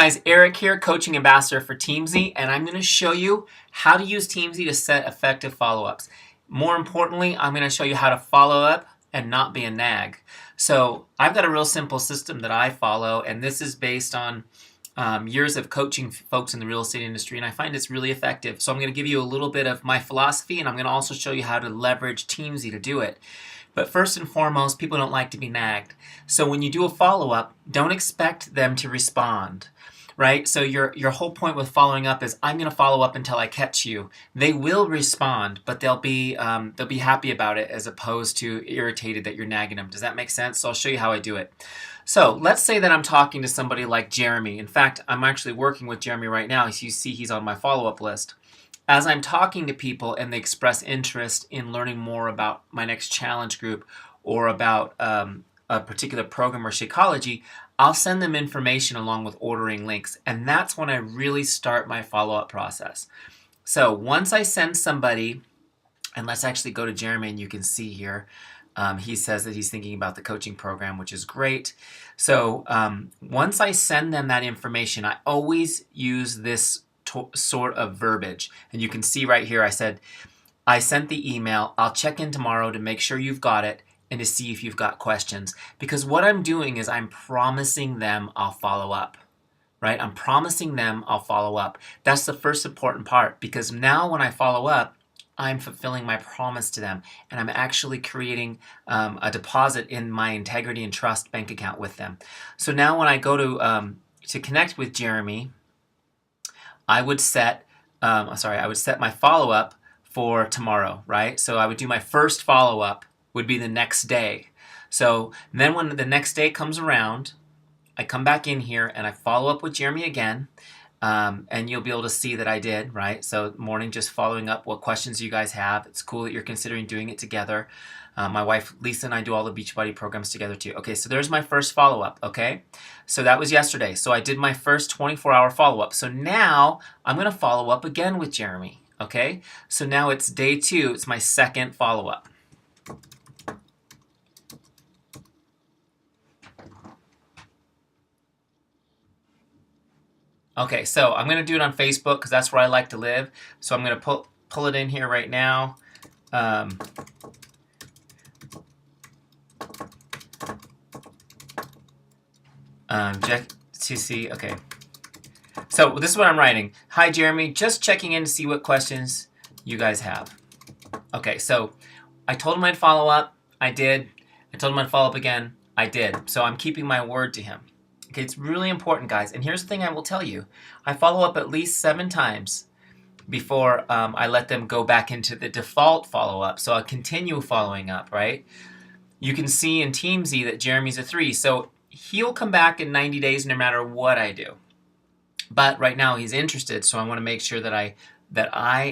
Guys, Eric here, coaching ambassador for Teamzy, and I'm going to show you how to use Teamzy to set effective follow-ups. More importantly, I'm going to show you how to follow up and not be a nag. So I've got a real simple system that I follow, and this is based on years of coaching folks in the real estate industry, and I find it's really effective. So I'm going to give you a little bit of my philosophy, and I'm going to also show you how to leverage Teamzy to do it. But first and foremost, people don't like to be nagged. So when you do a follow-up, don't expect them to respond, right? So your whole point with following up is, I'm going to follow up until I catch you. They will respond, but they'll be happy about it as opposed to irritated that you're nagging them. Does that make sense? So I'll show you how I do it. So let's say that I'm talking to somebody like Jeremy. In fact, I'm actually working with Jeremy right now. As you see, he's on my follow-up list. As I'm talking to people and they express interest in learning more about my next challenge group or about a particular program or Shakeology, I'll send them information along with ordering links. And that's when I really start my follow-up process. So once I send somebody, and let's actually go to Jeremy and you can see here, he says that he's thinking about the coaching program, which is great. So once I send them that information, I always use this sort of verbiage. And you can see right here, I said, I sent the email. I'll check in tomorrow to make sure you've got it and to see if you've got questions. Because what I'm doing is I'm promising them I'll follow up, right? I'm promising them I'll follow up. That's the first important part, because now when I follow up, I'm fulfilling my promise to them, and I'm actually creating a deposit in my integrity and trust bank account with them. So now when I go to connect with Jeremy, I would set my follow-up for tomorrow, right? So I would do my first follow-up would be the next day. So then when the next day comes around, I come back in here and I follow up with Jeremy again, and you'll be able to see that I did, right? So morning, just following up what questions you guys have. It's cool that you're considering doing it together. My wife Lisa and I do all the Beachbody programs together too. Okay, so there's my first follow-up, okay? So that was yesterday. So I did my first 24-hour follow-up. So now I'm going to follow up again with Jeremy, okay? So now it's day 2. It's my second follow-up. Okay, so I'm going to do it on Facebook because that's where I like to live. So I'm going to pull it in here right now. Okay. So this is what I'm writing. Hi, Jeremy. Just checking in to see what questions you guys have. Okay, so I told him I'd follow up. I did. I told him I'd follow up again. I did. So I'm keeping my word to him. Okay, it's really important, guys. And here's the thing I will tell you. I follow up at least 7 times before I let them go back into the default follow-up. So I'll continue following up, right? You can see in Teamzy that Jeremy's a 3. So he'll come back in 90 days no matter what I do. But right now he's interested, so I want to make sure that I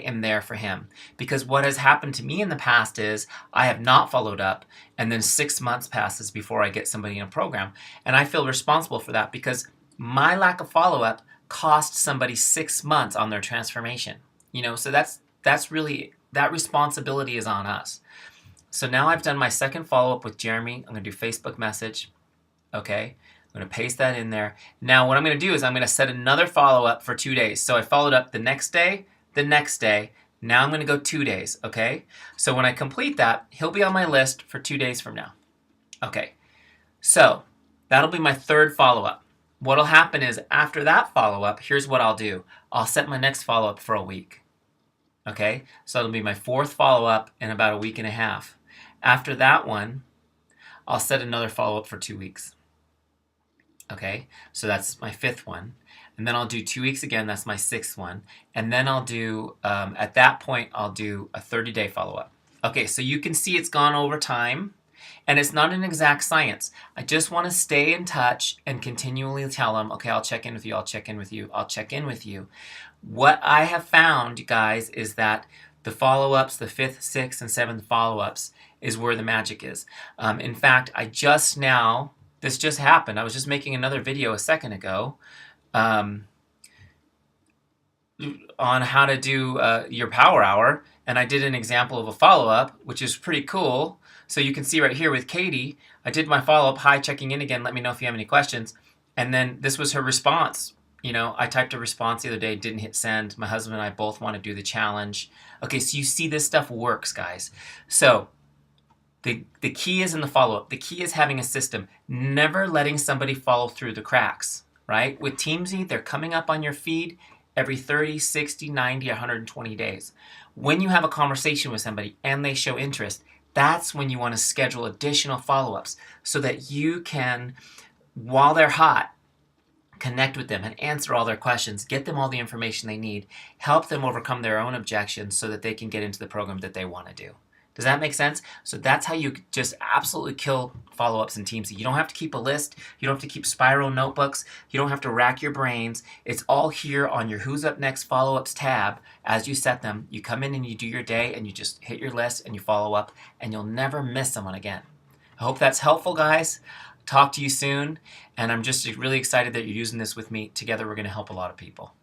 am there for him. Because what has happened to me in the past is I have not followed up, and then 6 months passes before I get somebody in a program. And I feel responsible for that because my lack of follow-up cost somebody 6 months on their transformation. You know, so that's really, that responsibility is on us. So now I've done my second follow-up with Jeremy. I'm going to do Facebook message. Okay. I'm going to paste that in there. Now what I'm going to do is I'm going to set another follow-up for 2 days. So I followed up the next day. Now I'm going to go 2 days, okay? So when I complete that, he'll be on my list for 2 days from now. Okay, so that'll be my third follow-up. What'll happen is after that follow-up, here's what I'll do. I'll set my next follow-up for a week, okay? So it'll be my 4th follow-up in about a week and a half. After that one, I'll set another follow-up for 2 weeks, okay? So that's my 5th one. And then I'll do 2 weeks again. That's my 6th one. And then I'll do, at that point, I'll do a 30-day follow-up. Okay, so you can see it's gone over time. And it's not an exact science. I just want to stay in touch and continually tell them, okay, I'll check in with you, I'll check in with you, I'll check in with you. What I have found, guys, is that the follow-ups, the 5th, 6th, and 7th follow-ups is where the magic is. In fact, this just happened. I was just making another video a second ago on how to do your power hour, and I did an example of a follow-up, which is pretty cool. So you can see right here with Katie, I did my follow-up, hi, checking in again, let me know if you have any questions, and then this was her response I typed a response the other day, didn't hit send. My husband and I both want to do the challenge. Okay, so you see this stuff works, guys. So the key is in the follow-up. The key is having a system, never letting somebody follow through the cracks, right? With Teamzy, they're coming up on your feed every 30, 60, 90, 120 days. When you have a conversation with somebody and they show interest, that's when you want to schedule additional follow-ups so that you can, while they're hot, connect with them and answer all their questions, get them all the information they need, help them overcome their own objections so that they can get into the program that they want to do. Does that make sense? So that's how you just absolutely kill follow-ups in Teamzy. You don't have to keep a list. You don't have to keep spiral notebooks. You don't have to rack your brains. It's all here on your Who's Up Next follow-ups tab. As you set them, you come in and you do your day and you just hit your list and you follow up and you'll never miss someone again. I hope that's helpful, guys. Talk to you soon. And I'm just really excited that you're using this with me. Together, we're going to help a lot of people.